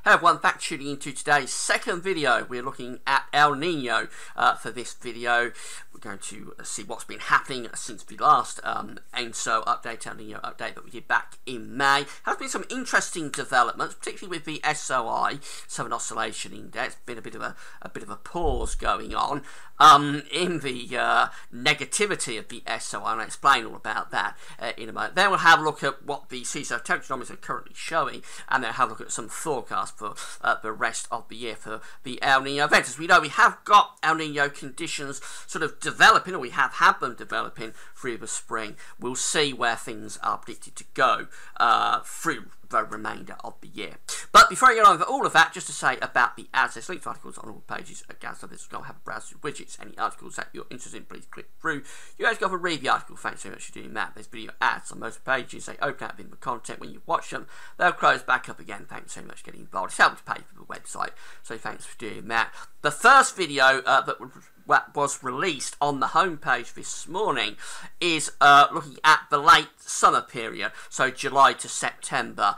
Hello everyone, back tuning into today's second video. We're looking at El Nino for this video. We're going to see what's been happening since the last ENSO update, El Nino update that we did back in May. Has been some interesting developments, particularly with the SOI, Southern Oscillation Index. Been a bit of a pause going on in the negativity of the SOI, and I'll explain all about that in a moment. Then we'll have a look at what the CISO temperaturometers are currently showing, and then have a look at some forecasts for the rest of the year for the El Nino event. As we know, we have got El Nino conditions sort of developing, or we have had them developing through the spring. We'll see where things are predicted to go through the remainder of the year. But before I get on with all of that, just to say about the ads, there's links to articles on all pages at Gaz. So this will go have a browse through widgets. Any articles that you're interested in, please click through. You guys go and read the article. Thanks so much for doing that. There's video ads on most pages. They open out in the content when you watch them. They'll close back up again. Thanks so much for getting involved. It's helped to pay for the website, so thanks for doing that. The first video that was released on the homepage this morning is looking at the late summer period, so July to September.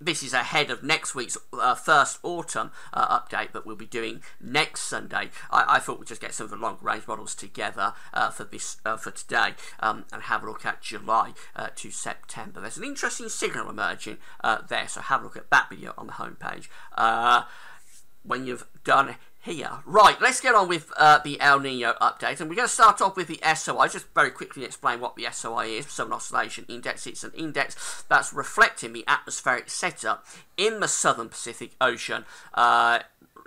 This is ahead of next week's first autumn update that we'll be doing next Sunday. I thought we'd just get some of the long range models together for today and have a look at July to September. There's an interesting signal emerging there, so have a look at that video on the homepage when you've done here. Right, let's get on with the El Nino update, and we're going to start off with the SOI. Just very quickly explain what the SOI is, Southern Oscillation Index. It's an index that's reflecting the atmospheric setup in the Southern Pacific Ocean.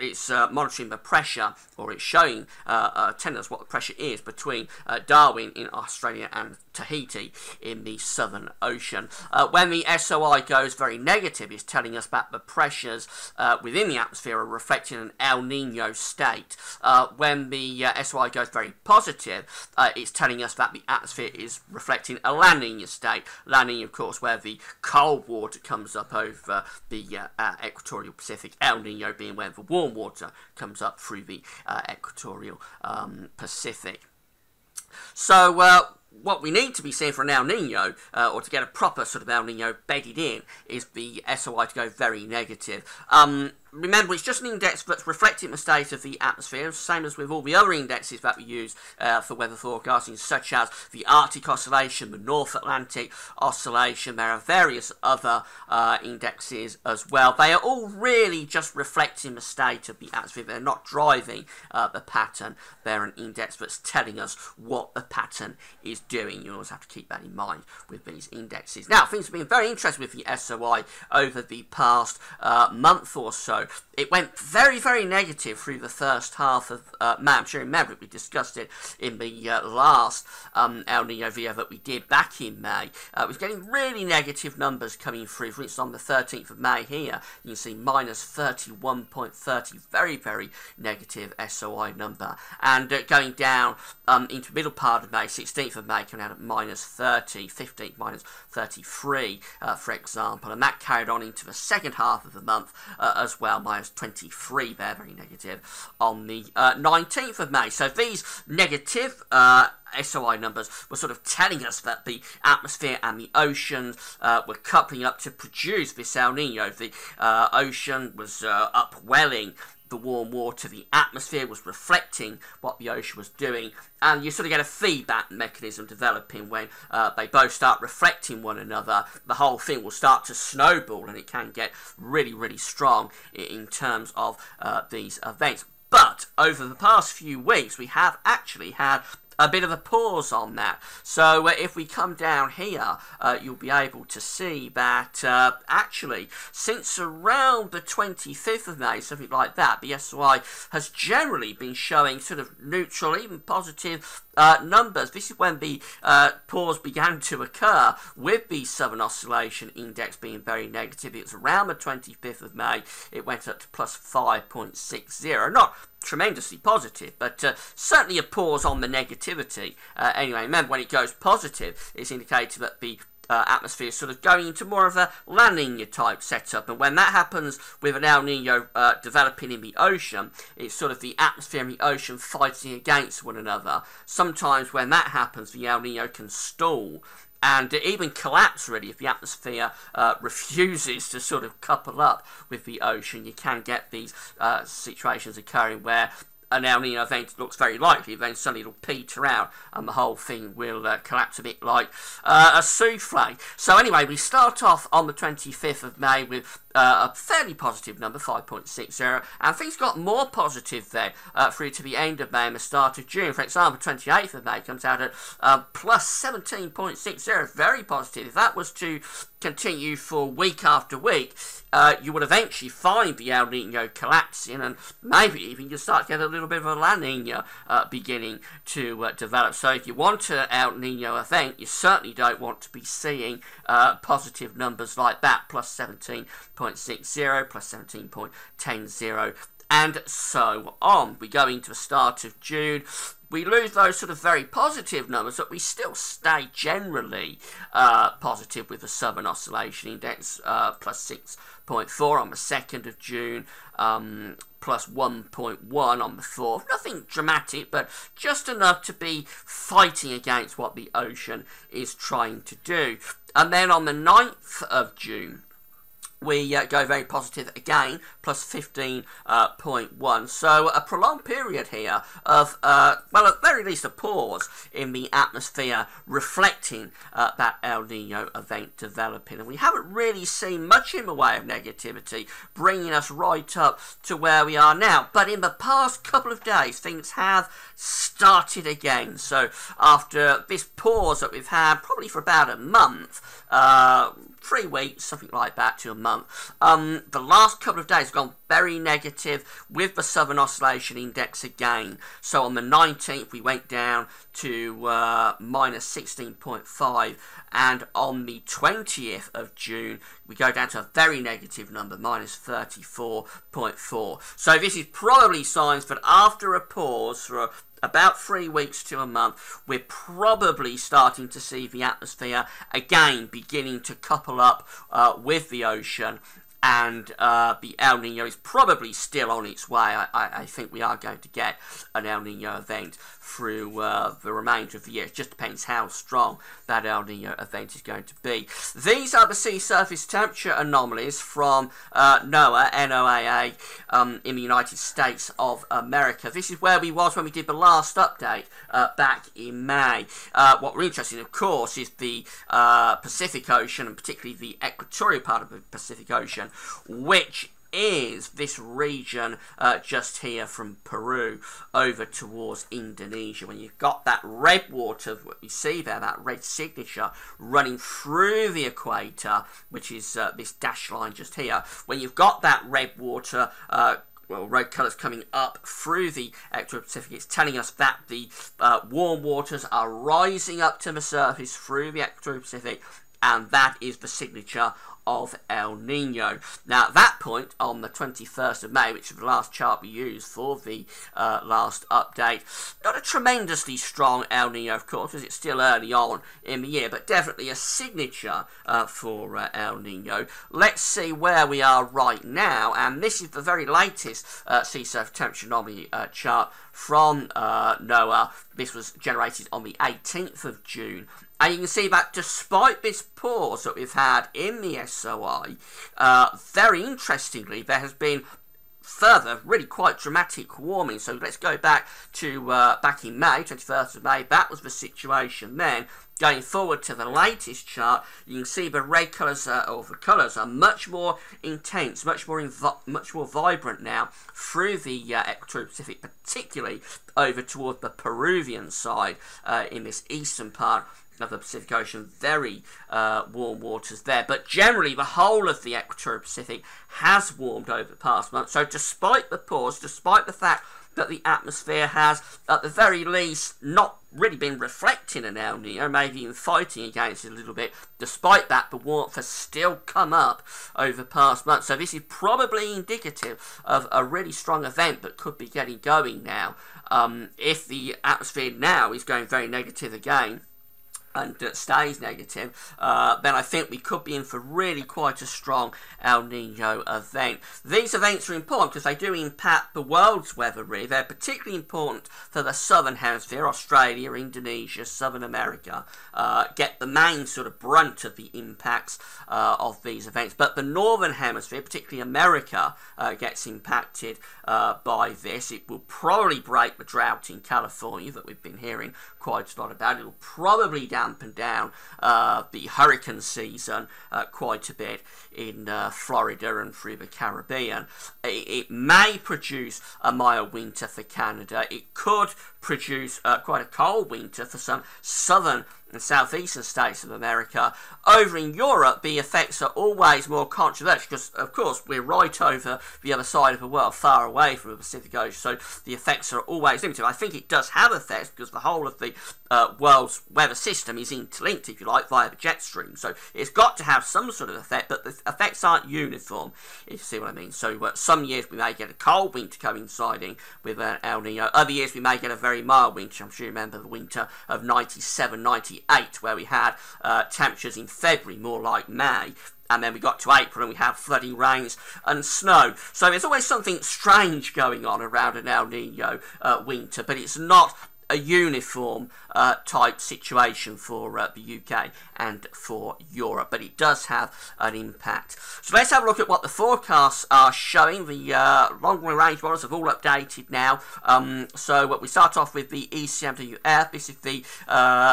It's monitoring the pressure, or it's showing, telling us what the pressure is between Darwin in Australia and Tahiti in the Southern Ocean. When the SOI goes very negative, it's telling us that the pressures within the atmosphere are reflecting an El Nino state. When the SOI goes very positive, it's telling us that the atmosphere is reflecting a La Nina state. La Nina, of course, where the cold water comes up over the equatorial Pacific. El Nino being where the warm water comes up through the equatorial Pacific. So what we need to be seeing for an El Nino, or to get a proper sort of El Nino bedded in, is the SOI to go very negative. Remember, it's just an index that's reflecting the state of the atmosphere, same as with all the other indexes that we use for weather forecasting, such as the Arctic Oscillation, the North Atlantic Oscillation. There are various other indexes as well. They are all really just reflecting the state of the atmosphere. They're not driving the pattern. They're an index that's telling us what the pattern is doing. You always have to keep that in mind with these indexes. Now, things have been very interesting with the SOI over the past month or so. It went very, very negative through the first half of May. I'm sure you remember it. We discussed it in the last El Nino video that we did back in May. It was getting really negative numbers coming through. For instance, on the 13th of May here, you can see minus 31.30. Very, very negative SOI number. And going down into the middle part of May, 16th of May, coming out at minus 30, 15th minus 33, for example. And that carried on into the second half of the month as well. Minus 23 there, very negative, on the 19th of May. So these negative SOI numbers were sort of telling us that the atmosphere and the oceans were coupling up to produce this El Nino. The ocean was upwelling the warm water, the atmosphere was reflecting what the ocean was doing, and you sort of get a feedback mechanism developing when they both start reflecting one another. The whole thing will start to snowball, and it can get really, really strong in terms of these events. But over the past few weeks, we have actually had a bit of a pause on that. So if we come down here, you'll be able to see that actually since around the 25th of May, something like that, the SOI has generally been showing sort of neutral, even positive numbers. This is when the pause began to occur, with the Southern Oscillation Index being very negative. It was around the 25th of May. It went up to plus 5.60. Not tremendously positive, but certainly a pause on the negativity. Anyway, remember, when it goes positive, it's indicating that the atmosphere is sort of going into more of a La Nina type setup, and when that happens with an El Nino developing in the ocean, it's sort of the atmosphere and the ocean fighting against one another. Sometimes when that happens, the El Nino can stall and even collapse really if the atmosphere refuses to sort of couple up with the ocean. You can get these situations occurring where an El Nino event looks very likely, then suddenly it'll peter out and the whole thing will collapse a bit like a souffle. So anyway, we start off on the 25th of May with a fairly positive number, 5.60, and things got more positive there through to the end of May and the start of June. For example, 28th of May comes out at plus 17.60, very positive. If that was to continue for week after week, you would eventually find the El Nino collapsing, and maybe even you start to get a little bit of a La Nina beginning to develop. So if you want an El Nino event, you certainly don't want to be seeing positive numbers like that, plus 17.60, plus 17.10, and so on. We go into the start of June. We lose those sort of very positive numbers, but we still stay generally positive with the Southern Oscillation Index, plus 6.4 on the 2nd of June, plus 1.1 on the 4th. Nothing dramatic, but just enough to be fighting against what the ocean is trying to do. And then on the 9th of June, we go very positive again, plus 15.1. So a prolonged period here of, well, at very least a pause in the atmosphere reflecting that El Nino event developing. And we haven't really seen much in the way of negativity bringing us right up to where we are now. But in the past couple of days, things have started again. So after this pause that we've had, probably for about a month, 3 weeks, something like that, to a month. The last couple of days have gone very negative with the Southern Oscillation Index again. So on the 19th we went down to minus 16.5, and on the 20th of June we go down to a very negative number, minus 34.4. So this is probably signs that after a pause for about 3 weeks to a month, we're probably starting to see the atmosphere again beginning to couple up with the ocean, and the El Nino is probably still on its way. I think we are going to get an El Nino event through the remainder of the year. It just depends how strong that El Nino event is going to be. These are the sea surface temperature anomalies from NOAA, N-O-A-A, in the United States of America. This is where we was when we did the last update back in May. What we're interested in, of course, is the Pacific Ocean, and particularly the equatorial part of the Pacific Ocean, which is this region just here from Peru over towards Indonesia. When you've got that red water, what you see there, that red signature running through the equator, which is this dashed line just here, when you've got that red water, well, red colours coming up through the equatorial Pacific, it's telling us that the warm waters are rising up to the surface through the equatorial Pacific, and that is the signature of El Nino. Now at that point, on the 21st of May, which is the last chart we used for the last update, not a tremendously strong El Nino, of course, because it's still early on in the year, but definitely a signature for El Nino. Let's see where we are right now, and this is the very latest sea surface temperature anomaly chart from NOAA. This was generated on the 18th of June. And you can see that despite this pause that we've had in the SOI, very interestingly, there has been further, really quite dramatic warming. So let's go back to back in May, 21st of May. That was the situation then. Going forward to the latest chart, you can see the red colours, or the colours, are much more intense, much more vibrant now through the equatorial Pacific, particularly over toward the Peruvian side in this eastern part of the Pacific Ocean. Very warm waters there, but generally the whole of the equatorial Pacific has warmed over the past month. So despite the pause, despite the fact that the atmosphere has, at the very least, not really been reflecting an El Nino, maybe even fighting against it a little bit, despite that, the warmth has still come up over the past month. So this is probably indicative of a really strong event that could be getting going now. If the atmosphere now is going very negative again, and stays negative, then I think we could be in for really quite a strong El Nino event. These events are important because they do impact the world's weather, really. They're particularly important for the southern hemisphere, Australia, Indonesia, Southern America, get the main sort of brunt of the impacts of these events. But the northern hemisphere, particularly America, gets impacted by this. It will probably break the drought in California that we've been hearing quite a lot about. It will probably dampen down the hurricane season quite a bit in Florida and through the Caribbean. It may produce a mild winter for Canada. It could produce quite a cold winter for some southern and southeastern states of America. Over in Europe, the effects are always more controversial because, of course, we're right over the other side of the world, far away from the Pacific Ocean, so the effects are always limited. I think it does have effects because the whole of the world's weather system is interlinked, if you like, via the jet stream. So it's got to have some sort of effect, but the effects aren't uniform, if you see what I mean. So some years we may get a cold winter coinciding with an El Nino. Other years we may get a very mild winter. I'm sure you remember the winter of 97, 98, where we had temperatures in February more like May, and then we got to April and we had flooding rains and snow. So there's always something strange going on around an El Nino winter, but it's not a uniform type situation for the UK and for Europe, but it does have an impact. So let's have a look at what the forecasts are showing. The long-range models have all updated now. So we start off with the ECMWF. This is the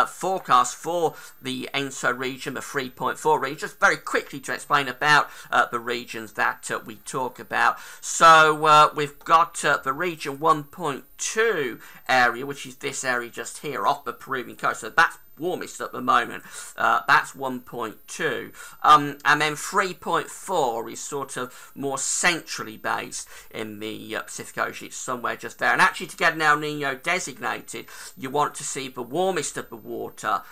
forecast for the ENSO region, the 3.4 region. Just very quickly to explain about the regions that we talk about. So we've got the region 1.2 area, which is this area just here off the Peruvian coast. So that's warmest at the moment. That's 1.2. And then 3.4 is sort of more centrally based in the Pacific Ocean. It's somewhere just there. And actually, to get an El Nino designated, you want to see the warmest of the water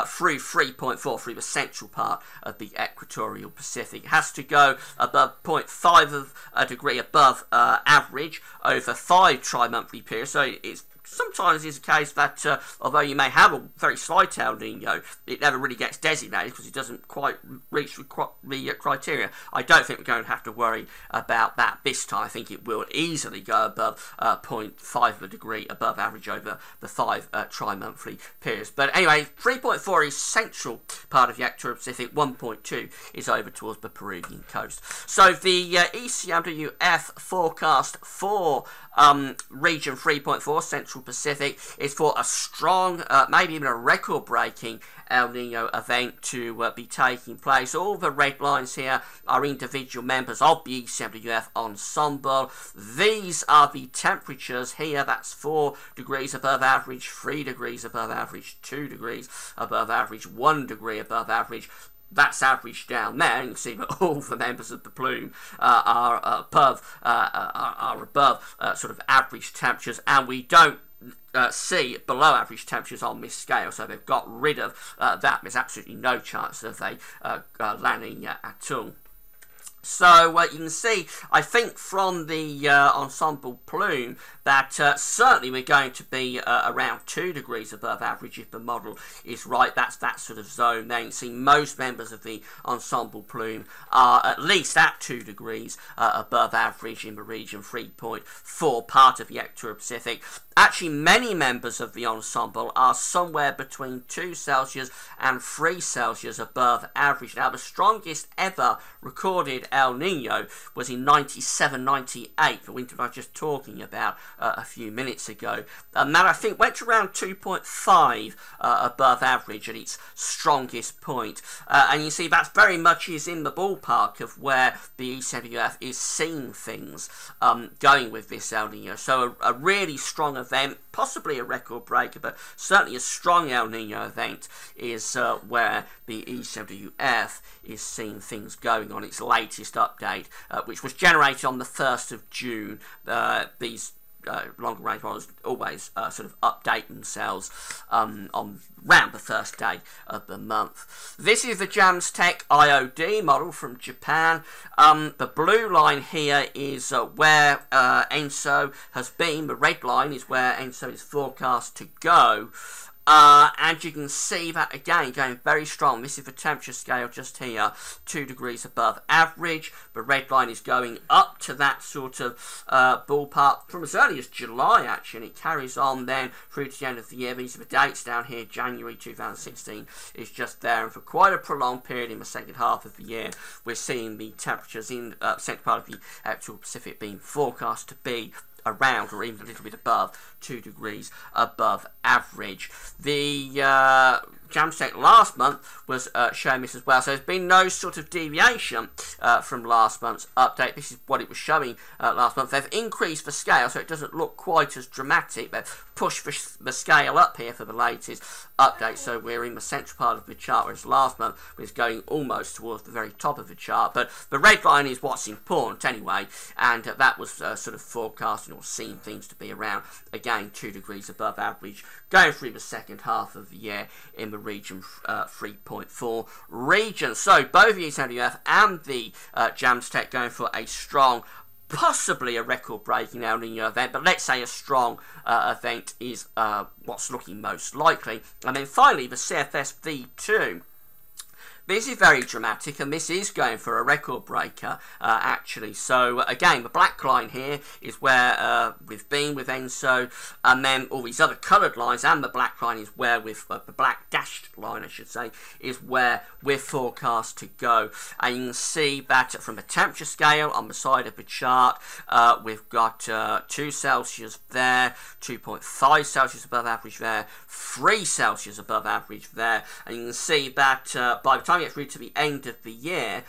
through 3.4, through the central part of the equatorial Pacific. It has to go above 0.5 of a degree above average over 5 tri-monthly periods. So it's sometimes is a case that although you may have a very slight El Nino, it never really gets designated because it doesn't quite reach the criteria. I don't think we're going to have to worry about that this time. I think it will easily go above 0.5 of a degree above average over the 5 tri-monthly periods. But anyway, 3.4 is central part of the equatorial Pacific. 1.2 is over towards the Peruvian coast. So the ECMWF forecast for region 3.4, Central Pacific, is for a strong, maybe even a record-breaking El Nino event to be taking place. All the red lines here are individual members of the ECMWF ensemble. These are the temperatures here. That's 4 degrees above average, 3 degrees above average, 2 degrees above average, 1 degree above average. That's average down there. You can see that all the members of the plume are above sort of average temperatures, and we don't see below average temperatures on this scale. So they've got rid of that. There's absolutely no chance of a La Nina at all. So you can see, I think, from the ensemble plume that certainly we're going to be around 2 degrees above average if the model is right. That's that sort of zone there. You can see most members of the ensemble plume are at least at 2 degrees above average in the region 3.4, part of the equatorial Pacific. Actually, many members of the ensemble are somewhere between 2 Celsius and 3 Celsius above average. Now, the strongest ever recorded El Nino was in 97-98, the winter I was just talking about a few minutes ago. And that, I think, went to around 2.5 above average at its strongest point. And you see, that's very much is in the ballpark of where the ECMWF is seeing things going with this El Nino. So a really strong event, possibly a record breaker, but certainly a strong El Nino event is where the ECMWF is seeing things going on its latest update, which was generated on the 1st of June. These longer range models always sort of update themselves on around the first day of the month. This is the Jamstec IOD model from Japan. The blue line here is where ENSO has been. The red line is where ENSO is forecast to go. And you can see that again going very strong. This is the temperature scale just here, 2 degrees above average. The red line is going up to that sort of ballpark from as early as July actually, and it carries on then through to the end of the year. These are the dates down here. January 2016 is just there, and for quite a prolonged period in the second half of the year we're seeing the temperatures in central part of the equatorial Pacific being forecast to be around or even a little bit above 2 degrees above average. The Jamstack last month was showing this as well, so there's been no sort of deviation from last month's update. This is what it was showing last month. They've increased the scale so it doesn't look quite as dramatic. They've pushed the scale up here for the latest update, so we're in the central part of the chart, whereas last month was going almost towards the very top of the chart. But the red line is what's important anyway, and that was sort of forecasting or seeing things to be around, again, 2 degrees above average going through the second half of the year in the region 3.4 region. So both the East Earth and the Jamstack going for a strong, possibly a record-breaking El Nino event, but let's say a strong event is what's looking most likely. And then finally the CFS V2. This is very dramatic, and this is going for a record breaker, actually. So, again, the black line here is where we've been with ENSO, and then all these other coloured lines, and the black line is where the black dashed line, I should say, is where we're forecast to go. And you can see that from a temperature scale on the side of the chart, we've got 2 Celsius there, 2.5 Celsius above average there, 3 Celsius above average there, and you can see that by the time we get through to the end of the year,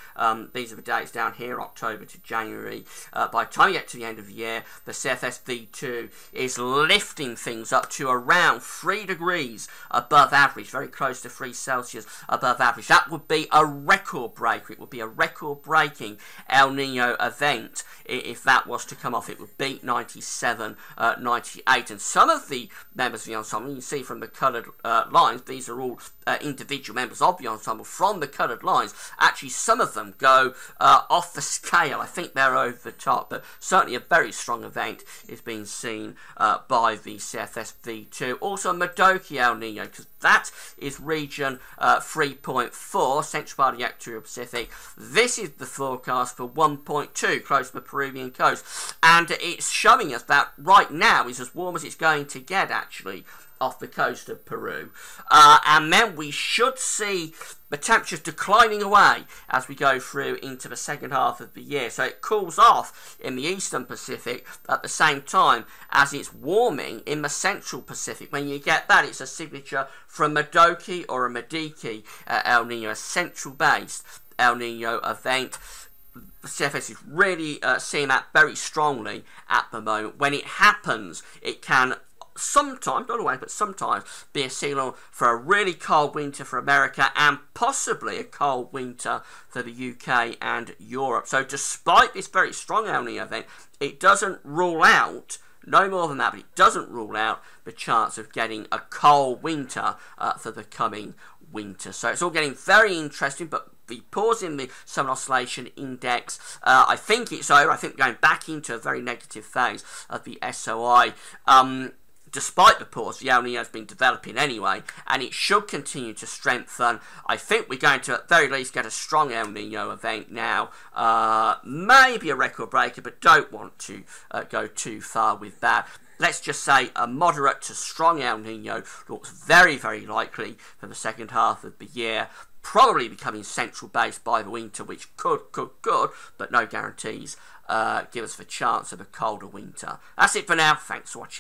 these are the dates down here, October to January, by the time you get to the end of the year, the CFS V2 is lifting things up to around 3 degrees above average, very close to 3 Celsius above average. That would be a record breaker. It would be a record breaking El Nino event if that was to come off. It would beat 97, 98, and some of the members of the ensemble, you can see from the coloured lines, these are all individual members of the ensemble from the coloured lines. Actually, some of them go off the scale. I think they're over the top, but certainly a very strong event is being seen by the CFS V2. Also, Modoki El Nino, because that is region 3.4, central part of the equatorial Pacific. This is the forecast for 1.2, close to the Peruvian coast, and it's showing us that right now is as warm as it's going to get, actually, off the coast of Peru. And then we should see the temperatures declining away as we go through into the second half of the year. So it cools off in the eastern Pacific at the same time as it's warming in the central Pacific. When you get that, it's a signature from Modoki or a Mediki El Nino, a central-based El Nino event. The CFS is really seeing that very strongly at the moment. When it happens, it can sometimes, not always, but sometimes be a signal for a really cold winter for America and possibly a cold winter for the UK and Europe. So despite this very strong El Nino event, it doesn't rule out, no more than that, but it doesn't rule out the chance of getting a cold winter for the coming winter. So it's all getting very interesting, but the pause in the Southern Oscillation Index, I think it's over. I think we're going back into a very negative phase of the SOI. Despite the pause, the El Nino has been developing anyway, and it should continue to strengthen. I think we're going to at very least get a strong El Nino event now. Maybe a record breaker, but don't want to go too far with that. Let's just say a moderate to strong El Nino looks very, very likely for the second half of the year. Probably becoming central based by the winter, which could, but no guarantees, give us the chance of a colder winter. That's it for now. Thanks for watching.